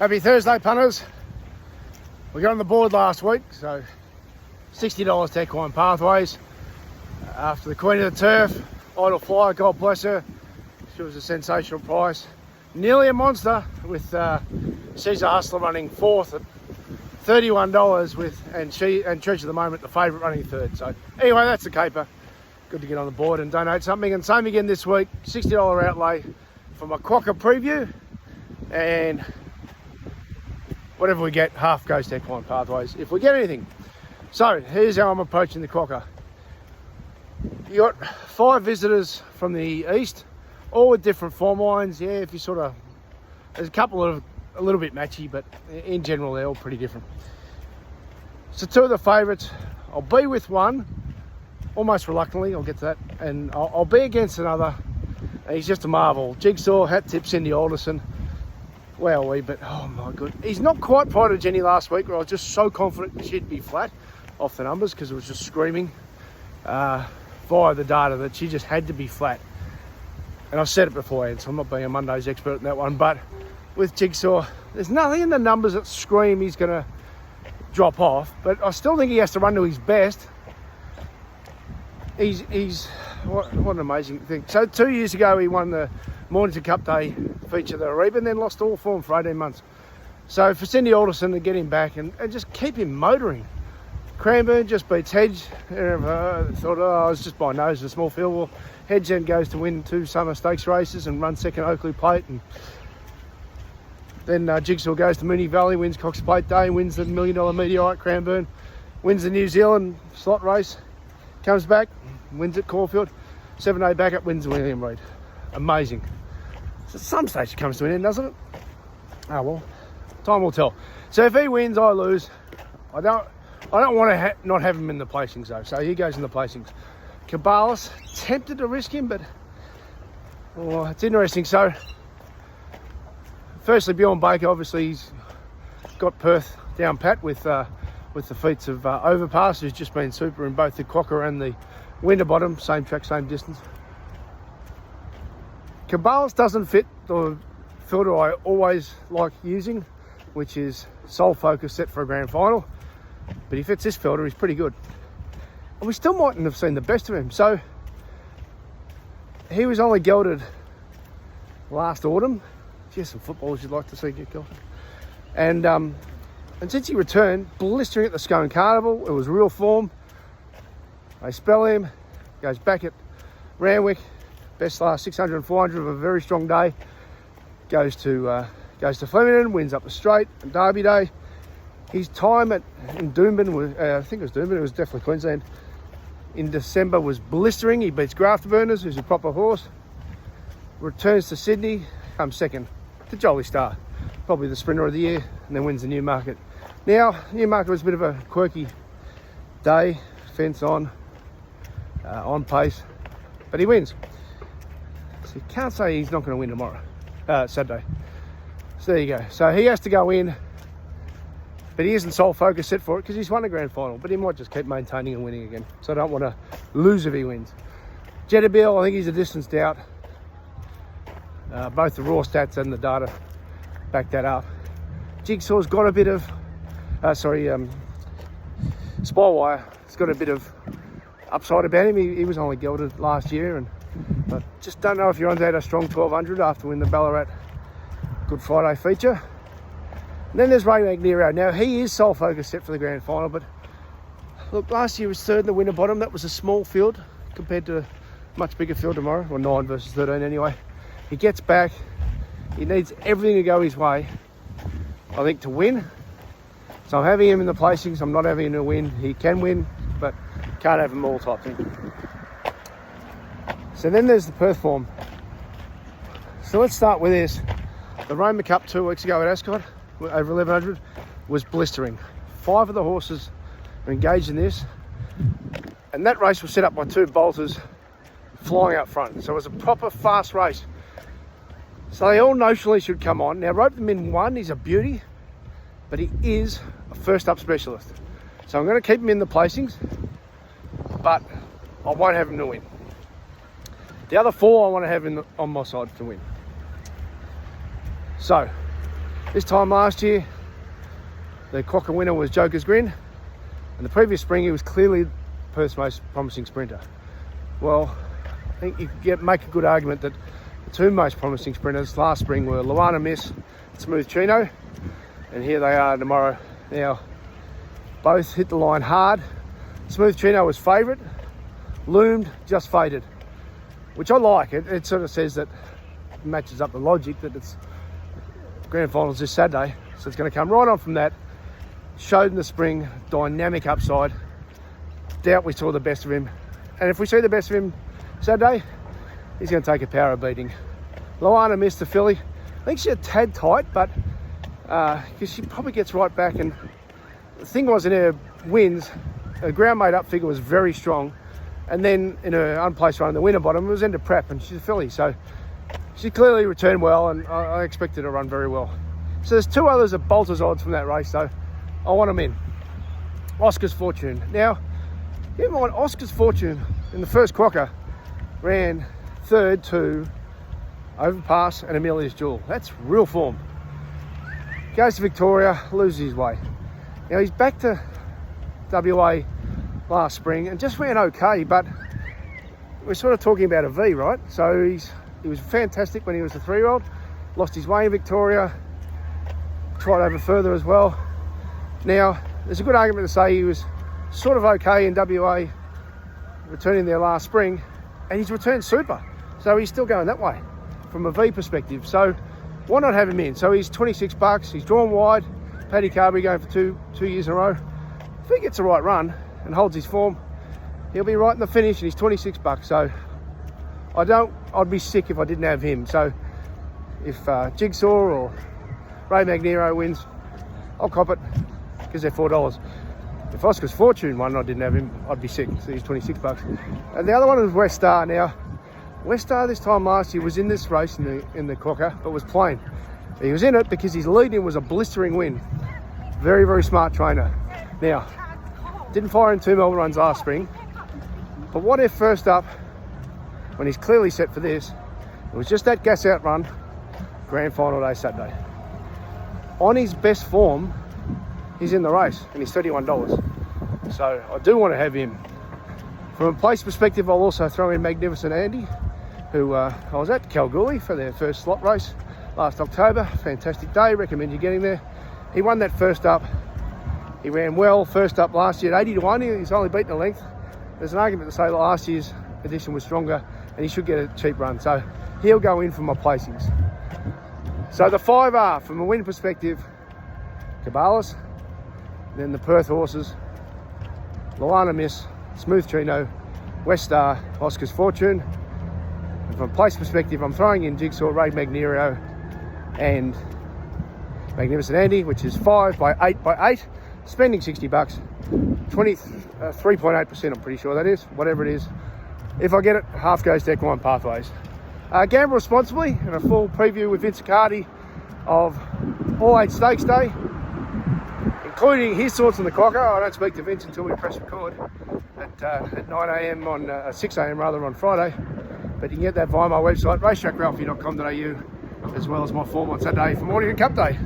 Happy Thursday, punters. We got on the board last week, so $60 to Equine Pathways. After the Queen of the Turf, Idle Flyer, God bless her. She was a sensational price. Nearly a monster with Caesar Hustler running fourth at $31 and Treasure the Moment the favourite running third. So anyway, that's the caper. Good to get on the board and donate something. And same again this week, $60 outlay for my Quokka preview, and whatever we get, half goes to Equine Pathways if we get anything. So here's how I'm approaching the Quokka. You got 5 visitors from the east, all with different form lines. Yeah, if you sort of, there's a couple of a little bit matchy, but in general they're all pretty different. So 2 of the favourites, I'll be with one, almost reluctantly, I'll get to that, and I'll be against another. He's just a marvel. Jigsaw, hat tip, Cindy Alderson. Wowee, but oh my good. He's not quite prior to Jenny last week, where I was just so confident she'd be flat off the numbers because it was just screaming via the data that she just had to be flat. And I've said it beforehand, so I'm not being a Monday's expert in that one, but with Jigsaw, there's nothing in the numbers that scream he's going to drop off, but I still think he has to run to his best. He's what an amazing thing. So 2 years ago, he won the Mornington Cup Day feature of the Ariba and then lost all form for 18 months. So for Cindy Alderson to get him back and just keep him motoring. Cranbourne just beats Hedge. I thought, oh, I was just by nose in a small field. Well, Hedge then goes to win 2 summer stakes races and run second Oakley Plate. And then Jigsaw goes to Moonee Valley, wins Cox Plate Day, wins the $1 million meteorite Cranbourne, wins the New Zealand slot race, comes back, wins at Caulfield, 7-day backup, wins the William Reid. Amazing. So at some stage it comes to an end, doesn't it? Oh well, time will tell. So if he wins, I lose. I don't want to not have him in the placings though. So he goes in the placings. Cabalas, tempted to risk him, but oh, it's interesting. So firstly, Bjorn Baker, obviously he's got Perth down pat with the feats of Overpass, who's just been super in both the Quokka and the Winterbottom, same track, same distance. Cabalas doesn't fit the filter I always like using, which is Sole Focus set for a grand final, but he fits this filter, he's pretty good. And we still mightn't have seen the best of him. So he was only gelded last autumn. Just some footballers you'd like to see get gelded. And since he returned, blistering at the Scone Carnival, it was real form. They spell him, goes back at Randwick, best last 600 and 400 of a very strong day. Goes to Flemington, wins up the straight and Derby Day. His time in Doomben was, I think it was Doomben, it was definitely Queensland, in December was blistering. He beats Grafterburners, who's a proper horse. Returns to Sydney, comes second to Jolly Star, probably the sprinter of the year, and then wins the Newmarket. Now, Newmarket was a bit of a quirky day, fence on pace, but he wins. So you can't say he's not going to win tomorrow, Saturday. So there you go. So he has to go in, but he isn't Sole Focus set for it because he's won a grand final, but he might just keep maintaining and winning again. So I don't want to lose if he wins. Jetabil, I think he's a distance doubt. Both the raw stats and the data back that up. Jigsaw's got a bit of, Spywire, it's got a bit of upside about him. He was only gelded last year, and I just don't know if you're on that a strong 1200 after winning the Ballarat Good Friday feature. And then there's Ray McNero. Now he is Sole Focus set for the grand final, but look, last year was third in the Winterbottom. That was a small field compared to a much bigger field tomorrow, or 9 versus 13 anyway. He gets back, he needs everything to go his way, I think, to win. So I'm having him in the placings. I'm not having him to win. He can win, but can't have them all type thing. So then there's the Perth form. So let's start with this. The Roma Cup 2 weeks ago at Ascot, over 1100, was blistering. 5 of the horses were engaged in this, and that race was set up by 2 bolters flying up front. So it was a proper fast race. So they all notionally should come on. Now, Rope Them In 1, he's a beauty, but he is a first up specialist. So I'm going to keep him in the placings, but I won't have him to win. The other 4 I want to have on my side to win. So This time last year, the Quokka winner was Joker's Grin, and the previous spring he was clearly Perth's most promising sprinter. Well, I think you could make a good argument that the two most promising sprinters last spring were Luana Miss and Smooth Chino, and here they are tomorrow. Now, both hit the line hard. Smooth Chino was favourite, loomed, just faded, which I like. It sort of says that it matches up the logic that it's grand finals this Saturday, so it's going to come right on from that. Showed in the spring, dynamic upside. Doubt we saw the best of him, and if we see the best of him Saturday, he's going to take a power beating. Luana missed the filly. I think she's a tad tight, but because she probably gets right back. And the thing was, in her wins, her ground made up figure was very strong, and then in her unplaced run in the winner bottom, it was into prep, and she's a filly, so she clearly returned well, and I expected her to run very well. So there's two others at Bolter's odds from that race, though. I want them in. Oscar's Fortune. Now, keep in mind, Oscar's Fortune in the first Quokka ran third to Overpass and Amelia's Jewel. That's real form. Goes to Victoria, loses his way. Now he's back to WA last spring and just ran okay, but we're sort of talking about a V, right? So he was fantastic when he was a 3-year-old, lost his way in Victoria, tried over further as well. Now, there's a good argument to say he was sort of okay in WA, returning there last spring, and he's returned super. So he's still going that way from a V perspective. So why not have him in? So he's $26. He's drawn wide. Paddy Carberry going for two years in a row. If he gets the right run and holds his form, he'll be right in the finish, and he's $26. So I'd be sick if I didn't have him. So if Jigsaw or Ray Magnero wins, I'll cop it because they're $4. If Oscar's Fortune won and I didn't have him, I'd be sick. So he's $26. And the other one is West Star. Now, West Star this time last year was in this race in the Quokka, but was plain. He was in it because his lead-in was a blistering win. Very, very smart trainer. Now, didn't fire in 2 Melbourne runs last spring, but what if first up, when he's clearly set for this, it was just that gas out run, grand final day Saturday. On his best form, he's in the race, and he's $31. So I do want to have him. From a place perspective, I'll also throw in Magnificent Andy, who I was at Kalgoorlie for their first slot race last October. Fantastic day, recommend you getting there. He won that first up. He ran well first up last year at 80-1. He's only beaten a length. There's an argument to say that last year's edition was stronger, and he should get a cheap run. So he'll go in for my placings. So the 5 are, from a win perspective, Cabalas, then the Perth horses, Luana Miss, Smooth Chino, West Star, Oscar's Fortune. And from a place perspective, I'm throwing in Jigsaw, Ray Magnero, and Magnificent Andy, which is 5 by 8 by 8, spending $60, 3.8%. I'm pretty sure that is, whatever it is. If I get it, half goes to Equine Pathways. Gamble responsibly, and a full preview with Vince Accardi of all 8 stakes day, including his thoughts on the Quokka. I don't speak to Vince until we press record at 9 a.m. on 6 a.m. rather on Friday. But you can get that via my website, racetrackralphie.com.au, as well as my form on Saturday for Morning and Cup Day.